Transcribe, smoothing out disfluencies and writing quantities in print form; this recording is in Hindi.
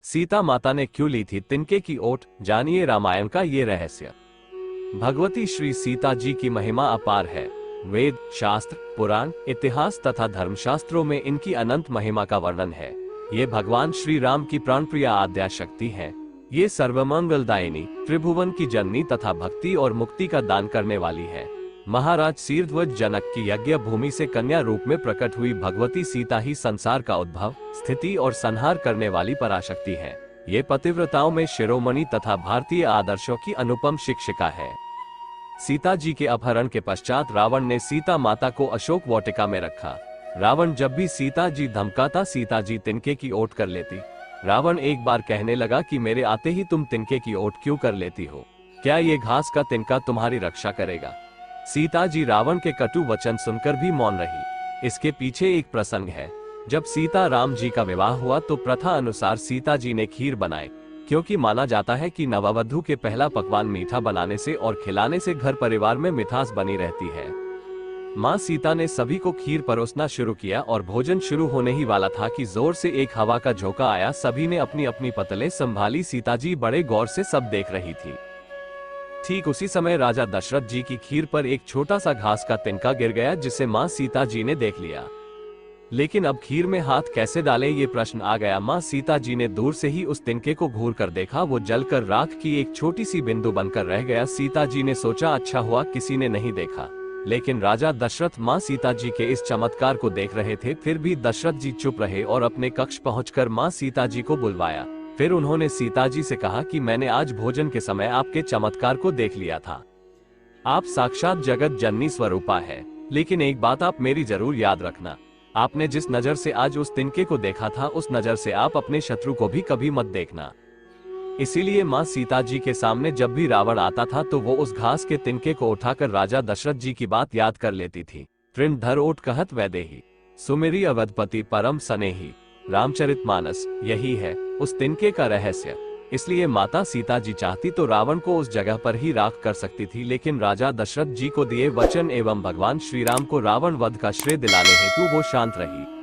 सीता माता ने क्यों ली थी तिनके की ओट, जानिए रामायण का ये रहस्य। भगवती श्री सीता जी की महिमा अपार है। वेद, शास्त्र, पुराण, इतिहास तथा धर्मशास्त्रों में इनकी अनंत महिमा का वर्णन है। ये भगवान श्री राम की प्राणप्रिया आद्या शक्ति हैं। ये सर्वमंगलदायिनी, त्रिभुवन की जननी तथा भक्ति और मुक्ति का दान करने वाली है। महाराज शीर्ध्वज जनक की यज्ञ भूमि से कन्या रूप में प्रकट हुई भगवती सीता ही संसार का उद्भव, स्थिति और संहार करने वाली पराशक्ति है। ये पतिव्रताओं में शिरोमणि तथा भारतीय आदर्शों की अनुपम शिक्षिका है। सीता जी के अपहरण के पश्चात रावण ने सीता माता को अशोक वाटिका में रखा। रावण जब भी सीता जी धमकाता, सीता जी तिनके की ओट कर लेती। रावण एक बार कहने लगा कि मेरे आते ही तुम तिनके की ओट क्यों कर लेती हो? क्या ये घास का तिनका तुम्हारी रक्षा करेगा? सीता जी रावण के कटु वचन सुनकर भी मौन रही। इसके पीछे एक प्रसंग है। जब सीता राम जी का विवाह हुआ तो प्रथा अनुसार सीता जी ने खीर बनाई, क्योंकि माना जाता है कि नववधू के पहला पकवान मीठा बनाने से और खिलाने से घर परिवार में मिठास बनी रहती है। माँ सीता ने सभी को खीर परोसना शुरू किया और भोजन शुरू होने ही वाला था कि जोर से एक हवा का झोंका आया। सभी ने अपनी अपनी पतले संभाली। सीता जी बड़े गौर से सब देख रही थी। ठीक उसी समय राजा दशरथ जी की खीर पर एक छोटा सा घास का तिनका गिर गया, जिसे माँ सीता जी ने देख लिया। लेकिन अब खीर में हाथ कैसे डालें, ये प्रश्न आ गया। माँ सीता जी ने दूर से ही उस तिनके को घूर कर देखा। वो जलकर राख की एक छोटी सी बिंदु बनकर रह गया। सीता जी ने सोचा, अच्छा हुआ किसी ने नहीं देखा। लेकिन राजा दशरथ माँ सीता जी के इस चमत्कार को देख रहे थे। फिर भी दशरथ जी चुप रहे और अपने कक्ष पहुंचकर माँ सीता जी को बुलवाया। फिर उन्होंने सीता जी से कहा कि मैंने आज भोजन के समय आपके चमत्कार को देख लिया था। आप साक्षात जगत जननी स्वरूपा है। लेकिन एक बात आप मेरी जरूर याद रखना, आपने जिस नजर से आज उस तिनके को देखा था, उस नजर से आप अपने शत्रु को भी कभी मत देखना। इसीलिए माँ सीता जी के सामने जब भी रावण आता था तो वो उस घास के तिनके को उठाकर राजा दशरथ जी की बात याद कर लेती थी। तृण ओट कहत वैदेही, सुमेरी अवधपति परम सनेही। रामचरितमानस यही है उस तिनके का रहस्य। इसलिए माता सीता जी चाहती तो रावण को उस जगह पर ही राख कर सकती थी, लेकिन राजा दशरथ जी को दिए वचन एवं भगवान श्री राम को रावण वध का श्रेय दिलाने हेतु वो शांत रही।